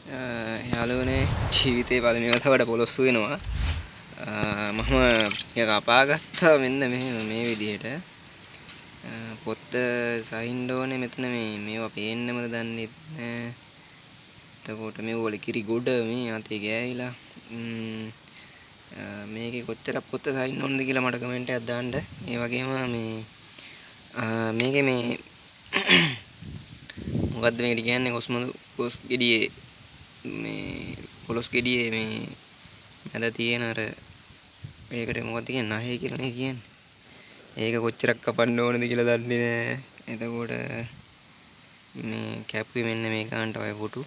යාළුවනේ ජීවිතේ පළවෙනි වතාවට පොලොස්සු වෙනවා. මම එක කපාගත්තා මෙන්න මේ විදිහට. පොත්ත සයින්න ඕනේ මෙතන මේවා පේන්නමද දන්නේ නැහැ. එතකොට මේ වල කිරි ගොඩ මේ අතේ ගෑවිලා. මේකේ කොච්චරක් පොත්ත සයින්න ඕනද කියලා මට කමෙන්ට් එකක් දාන්න. ඒ වගේම මේකේ මේ මොකද්ද මේකට කියන්නේ කොස් ගෙඩියේ මේ පොලොස් ගෙඩියේ මේ මැද තියෙන අර මේකට මොකක්ද කියන්නේ නැහැ කියලා නේ කියන්නේ. ඒක කොච්චරක් කපන්න ඕනද කියලා දන්නේ නැහැ. එතකොට මේ කැප්පුවේ මෙන්න මේ කාන්ට වය කොටු.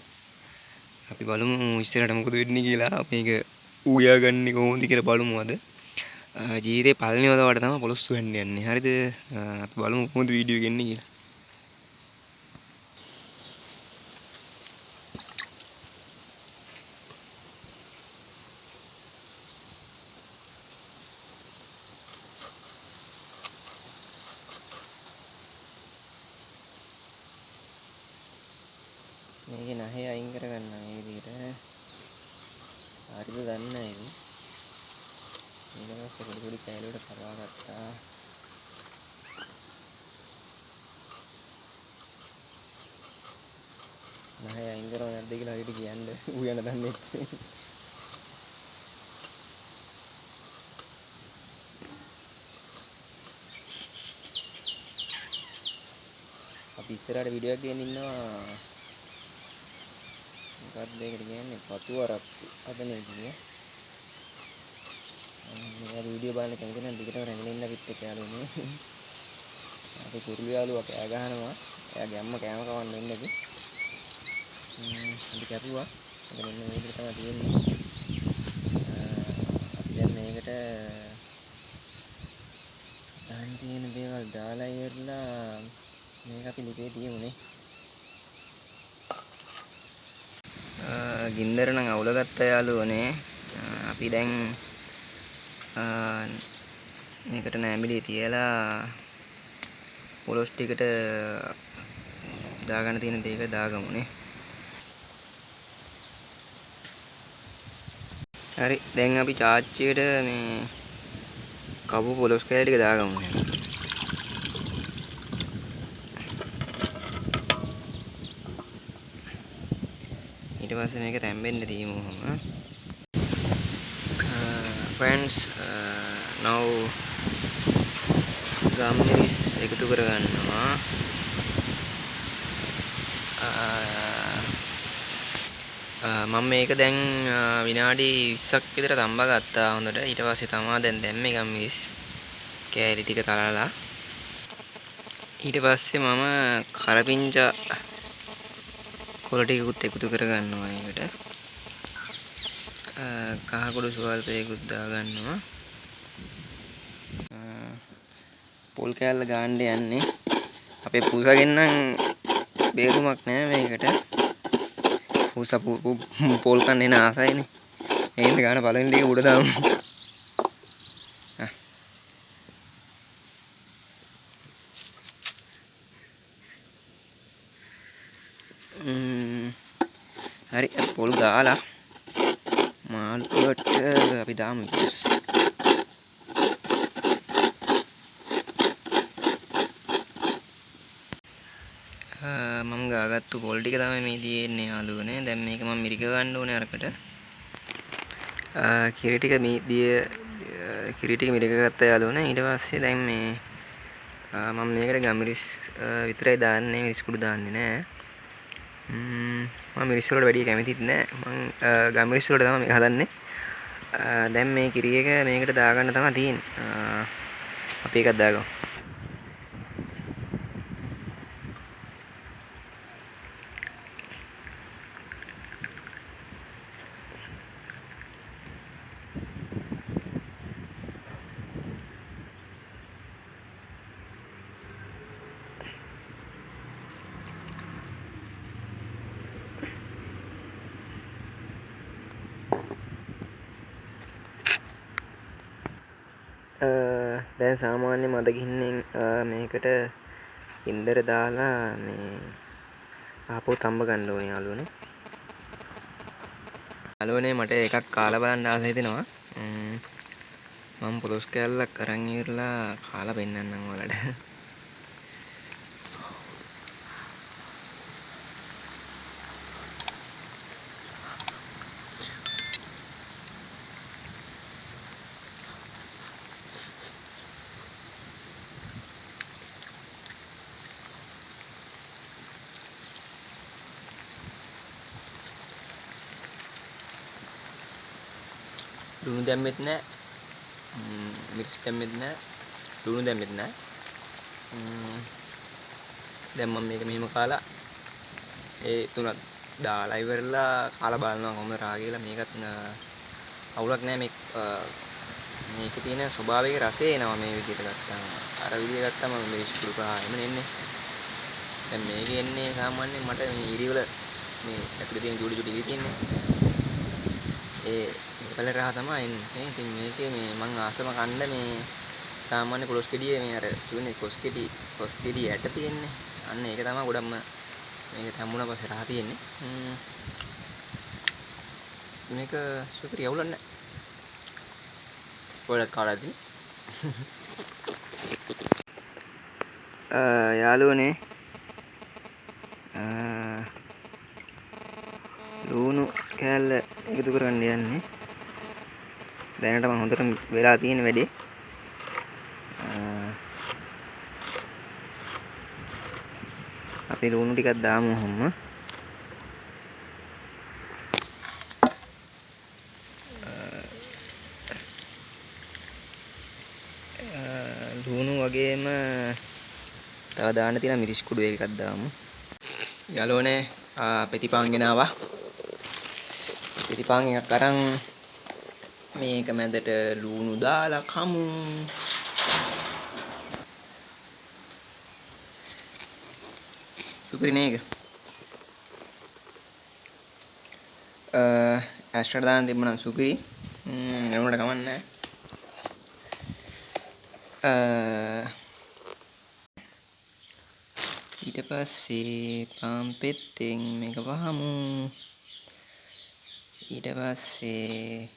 අපි බලමු ඉස්සරහට මොකද වෙන්නේ කියලා. මේක උයාගන්නේ කොහොමද කියලා බලමු අද. ජීවිතේ පළවෙනි වතාවට තමයි පොලොස් වෙන්න යන්නේ. හරිද? අපි බලමු කොහොමද වීඩියෝ එක එන්නේ කියලා. මේකේ නැහැ අයින් කරගන්න මේ විදිහට. හරිද දන්නේ නැහැ ඒක. ඊට පස්සේ පොඩි පොඩි කෑලි වලට කපා ගත්තා. නැහැ අයින් කරව නැද්ද කියලා හරියට කියන්න උයන දන්නේ නැහැ. අපි ඉස්සරහට වීඩියෝ එකක් ගෙන්න ඉන්නවා. මොකක්ද ඒකට කියන්නේ? පතු අරක්කු හදන විදිය. මේ වීඩියෝ බලන්න කැමති නම් දිගටම රැඳෙන්න ඉන්න අපිත් එක්ක යාළුවනේ. අපි කුරුළු යාළුවා කෑ ගහනවා. එයාගේ අම්මා කෑම කවන්න එන්නද? අපි කැපුවා. ඒක මෙන්න මේ විදිහට තමයි තියෙන්නේ. අපි දැන් මේකට දාන්න තියෙන දේවල් දාලා ඉවරලා මේක අපි ලිපේ තියමුනේ. ගින්දර නම් අවුලගත්ත යාළුවනේ. අපි දැන් මේකට නෑමිලි තියලා පොලොස් ටිකට දාගන්න තියෙන දේක දාගමුනේ. හරි දැන් අපි චාච්චියට මේ කපු පොලොස් කෑලි ටික දාගමු. ඊට පස්සේ මේක තැම්බෙන්න තියමු. friends now ගම්මිරිස් එකතු කරගන්නවා. මම මේක දැන් විනාඩි 20ක් විතර තම්බා ගත්තා හොඳට. ඊට පස්සේ තමා දැන් දැම්මේ ගම්මිරිස් කෑලි ටික තලලා. ඊට පස්සේ මම කරපිංචා කොළ ටිකකුත් එකතු කරගන්නවා ඒකට. කහ කුඩු සුවල්පයකුත් දාගන්නවා. පොල් කෑල්ල ගාන්න යන්නේ. අපේ පූසගෙන් නම් බේරුමක් නෑ මේකට. පූසා පොල් කන්න එන ආසයිනේ. ඒ හින්දා ගාන පළවෙනි ටික උඩ දාමු. හරි පොල් ගාලා මාළුවට අපි දාමු ඊට පස්සේ. මම ගාගත්තු පොල් ටික තමයි මේ තියෙන්නේ යාළුවනේ. දැන් මේක මම මිරික ගන්න ඕනේ අරකට. කිරි ටික මිරික ගත්තා යාළුවනේ. ඊට පස්සේ දැන් මේ මම මේකට ගම්මිරිස් විතරයි දාන්නේ. මිරිස් කුඩු දාන්නේ නැහැ. මම මිරිස් වලට වැඩි කැමතිත් නැහැ. මම ගම්මිරිස් වලට තමයි මේක හදන්නේ. දැන් මේ කිරි එක මේකට දාගන්න තමයි තියෙන්නේ. අපි එකක් දාගමු. දැන් සාමාන්‍ය මද ගින්නෙන් මේකට ඉන්දර දාලා මේ ආපහු තඹ ගන්න ඕනේ යාළුවනේ. යාළුවනේ මට එකක් කාලා බලන්න ආස හිතෙනවා. මම පොලොස් කෑල්ලක් අරන් ඉවරලා කාලා පෙන්නන්නම් ඔයාලට. ලුණු දැම්මෙත් නෑ. මිරිස් දැම්මෙත් නෑ. ලුණු දැම්මෙත් නෑ. දැන් මම මේක මෙහෙම කාලා ඒ තුනක් දාලා ඉවරලා කාලා බලනවා කොහොමද රා කියලා. මේකත් අවුලක් නෑ. මේකේ තියෙන ස්වභාවික රසය එනවා මේ විදිහට ගත්තාම. අර විදිහට ගත්තාම මිරිස් කුඩු පහම එන්නේ. දැන් මේකේ එන්නේ සාමාන්‍යයෙන් මට මේ ඉරිවල මේ ඇතුලේ තියෙන ජුඩි ජුඩි ඉරි තියෙන්නේ. ඒ කලර් රහ තමයි එන්නේ. ඉතින් මේකේ මේ මං ආසම කන්න මේ සාමාන්‍ය පොලොස් ගෙඩියේ මේ අර තුනේ කොස් ගෙඩි ඇට තියෙන්නේ. අන්න ඒක තමයි ගොඩක්ම මේක තම්මුණා පස්සේ රහ තියෙන්නේ. මේක සුපිරි අවුලක් නැහැ. ඔයාලා කාලා තියෙන්නේ. යාළුවනේ ලුණු කෑල්ල එකතු කරන්න යන්නේ. දැනට මම හොඳට වෙලා තියෙන වැඩේ. අපි ලුණු ටිකක් දාමු ඔහොම. ලුණු වගේම තව දාන්න තියෙන මිරිස් කුඩු එකක් දාමු. යාළුවනේ පෙතිපාන් ගෙනාවා. පෙතිපාන් එකක් අරන් මේක මැදට ලුණු දාලා කමු. සුපිරි නේද? ඇස්ටර් දාන්න තිබුණා සුපිරි. එනකොට කමන්නේ. ඊට පස්සේ පාන් පෙත්තෙන් මේක වහමු. ඊට පස්සේ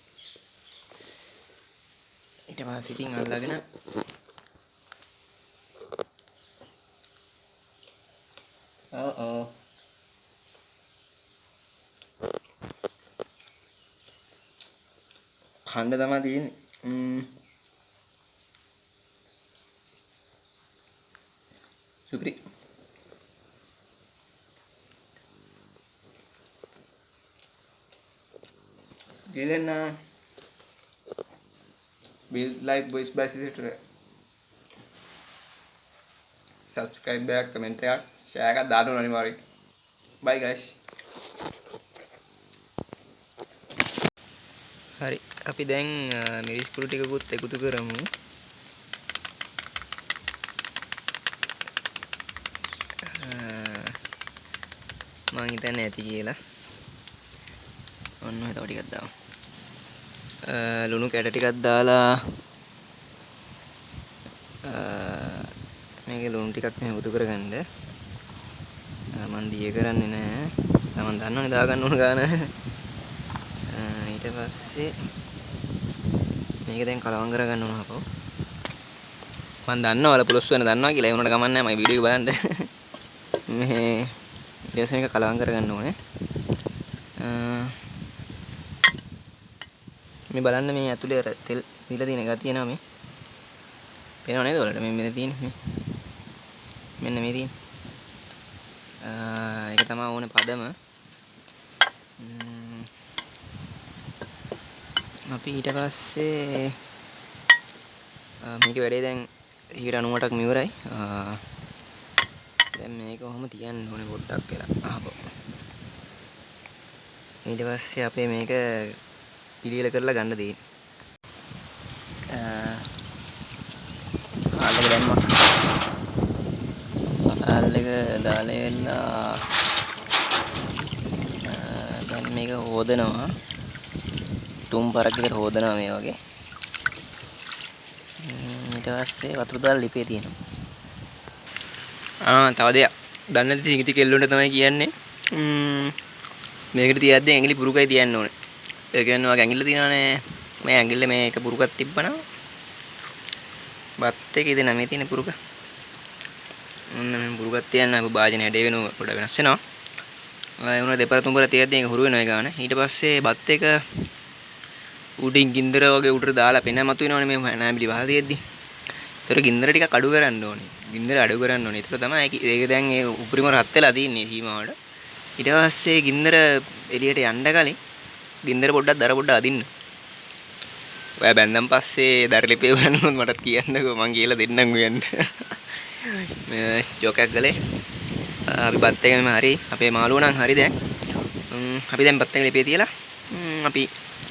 ඉතින් අල්ලගෙන කන්න තමයි තියෙන්නේ. සුපිරි. ගෙලෙන්න build like voice by sister. subscribe එකක් comment එකක් share එකක් දාන්න ඕන අනිවාර්යෙන්. bye guys. හරි අපි දැන් මිරිස් කුඩු ටිකකුත් එකතු කරමු. මං හිතන්නේ ඇති කියලා. ඔන්න ඔය තව ටිකක් දාමු. ලුණු කැට ටිකක් දාලා මේකේ ලුණු ටිකක් මෙහෙම එකතු කරගන්න. මං දිය කරන්නේ නැහැ. තමන් දන්නවනේ දාගන්න ඕන ගාන. ඊට පස්සේ මේක දැන් කලවම් කරගන්න ඕන අපෝ. මං දන්නවා ඔයාලා පොලොස් වෙන දන්නවා කියලා. ඒ වුණාට කමක් නැහැ. මගේ වීඩියෝ එක බලන්න. මේ ඊට මේක කලවම් කරගන්න ඕනේ. මේ බලන්න මේ ඇතුලේ අර තෙල් දීලා තියෙන එක තියෙනවා මේ. පේනව නේද ඔයාලට? මේ මෙතන තියෙන්නේ මේ. මෙන්න මේ තියෙන්නේ. ඒක තමයි ඕනේ පදම. අපි ඊට පස්සේ මේකේ වැඩේ දැන් 98ක් මිවරයි. දැන් මේක කොහොම තියන්න ඕනේ පොඩ්ඩක් කියලා අහපො. ඊට පස්සේ අපේ මේක පිළියෙල කරලා ගන්න දෙන්නේ. ආලක දැම්මා. ආලක දාලා එලා දැන් මේක හොදනවා. තුන් පාරක් විතර හොදනවා මේ වගේ. ඊට පස්සේ වතුර දාලා ලිපේ තියෙනවා. තව දෙයක්. දන්නේ නැති සිඟිති කෙල්ලොන්ට තමයි කියන්නේ. මේකට තියද්දී ඇඟිලි පුරුකයි තියන්න ඕනේ. ඒ කියන්නේ ඔයාගේ ඇඟිල්ල තියෙනවානේ මේ ඇඟිල්ල මේක පුරුකක් තිබ්බනම් බත් එකේ ඉතින් මේ තියෙන පුරුක ඔන්න මේ පුරුකක් තියන්න අපි භාජනය හැඩේ වෙනවා පොඩ වෙනස් වෙනවා ඒ වුණා දෙපර තුන්පර තියද්දී ඒක හුරු වෙනවා ඒ ගාන ඊට පස්සේ බත් එක උඩින් ගින්දර වගේ උඩට දාලා පෙන මතු වෙනවනේ මේ නෑඹිලි වහලා තියද්දී ඒතර ගින්දර ටිකක් අඩු කරන්න ඕනේ ගින්දර අඩු කරන්න ඕනේ ඒතර තමයි ඒක දැන් ඒ උපරිම රත් වෙලා තින්නේ සීමාවට ඊට පස්සේ ගින්දර එළියට යන්න කලින් ගින්දර පොඩ්ඩක් දර පොඩ්ඩක් අදින්න ඔයා බැන්දන් පස්සේ දරලිපේ වන්නොත් මට කියන්නකෝ මං කියලා දෙන්නම් උයන්න මේ ජෝක් එකක් ගලේ අපි බත් එක මෙම හරි අපේ මාළුව නම් හරි දැන් අපි දැන් බත් එක ලිපේ තියලා අපි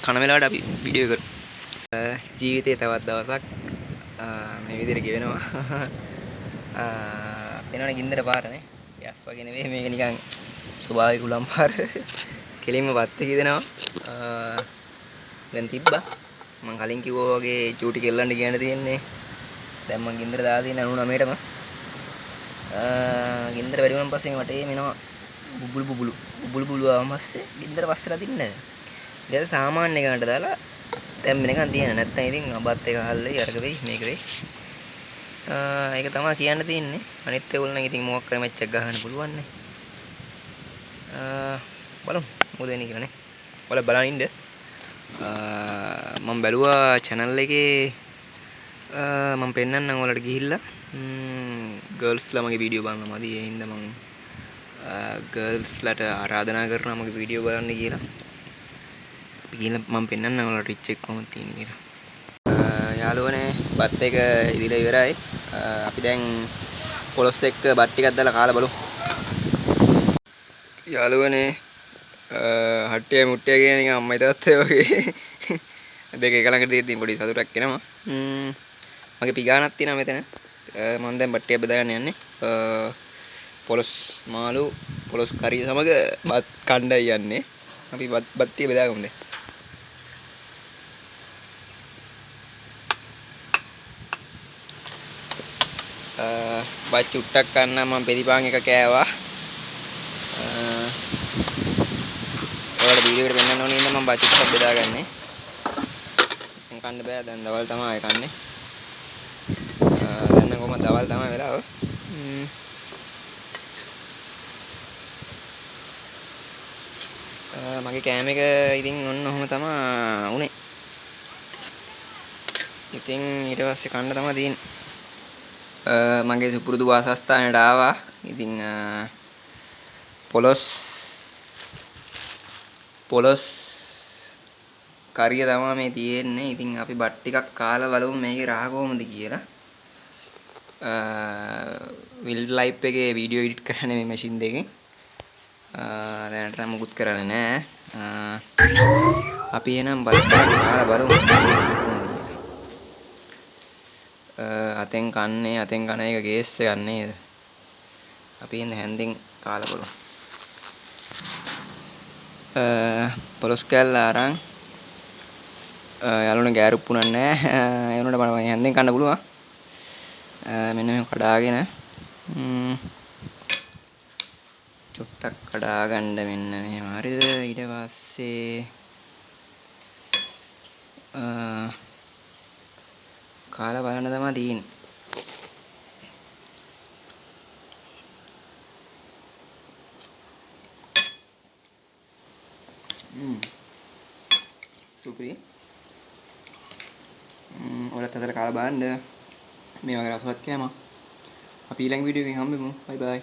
කන වෙලාවට අපි වීඩියෝ කරමු ජීවිතේ තවත් දවසක් මේ විදිහට ගෙවෙනවා එනවනේ ගින්දර පාරනේ යස් වගේ නෙවෙයි මේක නිකන් ස්වභාවික උලම් පාර කෙලින්ම බත් එක දෙනවා දැන් තිබ්බා මම කලින් කිව්වා වගේ චූටි කෙල්ලන්ට කියන්න තියෙන්නේ දැන් මම ගින්දර දාලා තියෙන 99ටම ගින්දර වැඩි වුණාන් පස්සේ මට එනවා බුබුලු ආවම පස්සේ ගින්දර පස්සට දින්න ඊට සාමාන්‍ය ගන්නට දාලා දැන් මෙනකන් තියෙන නැත්නම් ඉතින් බත් එක අහල්ලයි අරක වෙයි මේක වෙයි ඒක තමයි කියන්න තියෙන්නේ අනිත් ඒගොල්ලෝ නම් ඉතින් මොකක් කර මැච් එකක් ගහන්න පුළුවන් නේ බලමු මොකද වෙන්නේ කියලා නේ ඔයාලා බලන් ඉන්න මම බැලුවා channel එකේ මම පෙන්නන්නම් ඔයාලට ගිහිල්ලා ගර්ල්ස්ලා මගේ වීඩියෝ බලනවා මදි ඒ හින්දා මම ගර්ල්ස්ලාට ආරාධනා කරනවා මගේ වීඩියෝ බලන්න කියලා අපි ගිහිල්ලා මම පෙන්නන්නම් ඔයාලට රිච් එක කොහොමද තියෙන්නේ කියලා යාළුවනේ බත් එක ඉදිරිය ඉවරයි අපි දැන් පොලොස් එක්ක බත් ටිකක් දාලා කාලා බලමු යාළුවනේ හට්ටිය මුට්ටිය කියන එක අම්මයි තාත්තයි වගේ දෙක එක ළඟට තියෙද්දි පොඩි සතුටක් එනවා මගේ පිගානක් තියෙනවා මෙතන මම දැන් බට්ටිය බෙදාගෙන යන්නේ පොලොස් මාළු පොලොස් කරිය සමග බත් කණ්ඩායි යන්නේ අපි බට්ටිය බෙදාගමු දැන් බත් චුට්ටක් කන්න මම පෙරිපාන් එක කෑවා ඔයාලට වීඩියෝ එකට පෙන්නන්න ඕනේ ඉන්න මම බත් චුට්ටක් බෙදාගන්නේ මම කන්න බෑ දැන් දවල් තමයි කන්නේ දැන් නම් කොහමද දවල් තමයි වෙලාව මගේ කෑම එක ඉතින් ඔන්න ඔහොම තමයි උනේ ඉතින් ඊට පස්සේ කන්න තමයි තියෙන්නේ මගේ සුපුරුදු වාසස්ථානයට ආවා ඉතින් පොලොස් කරිය තමයි මේ තියෙන්නේ ඉතින් අපි බත් ටිකක් කාලා බලමු මේකේ රහ කොහොමද කියලා විල්ඩ් ලයිෆ් එකේ වීඩියෝ එඩිට් කරන්නේ මේ මැෂින් දෙකෙන් දැනට නම් මුකුත් කරන්නේ නැහැ අපි එනම් බත් කාලා බලමු අතෙන් කන්නේ අතෙන් කන එක කේස් එකක් නේද අපි ඉන්න හැන්දෙන් කාලා බලමු පොලොස් කෑල්ල අරන් යාළුවනේ ගෑරුප්පු නෑ ඒ වුණාට මම හැන්දෙන් කන්න පුළුවන් මෙන්න මේ කඩාගෙන චුට්ටක් කඩා ගන්න මෙන්න මෙහෙම හරිද ඊට පස්සේ කාලා බලන්න තමයි තියෙන්නේ සුපිරි ඔයාලත් හදලා කාලා බලන්න මේ වගේ රසවත් කෑමක් අපි ඊළඟ වීඩියෝ එකකින් හම්බෙමු බයි බයි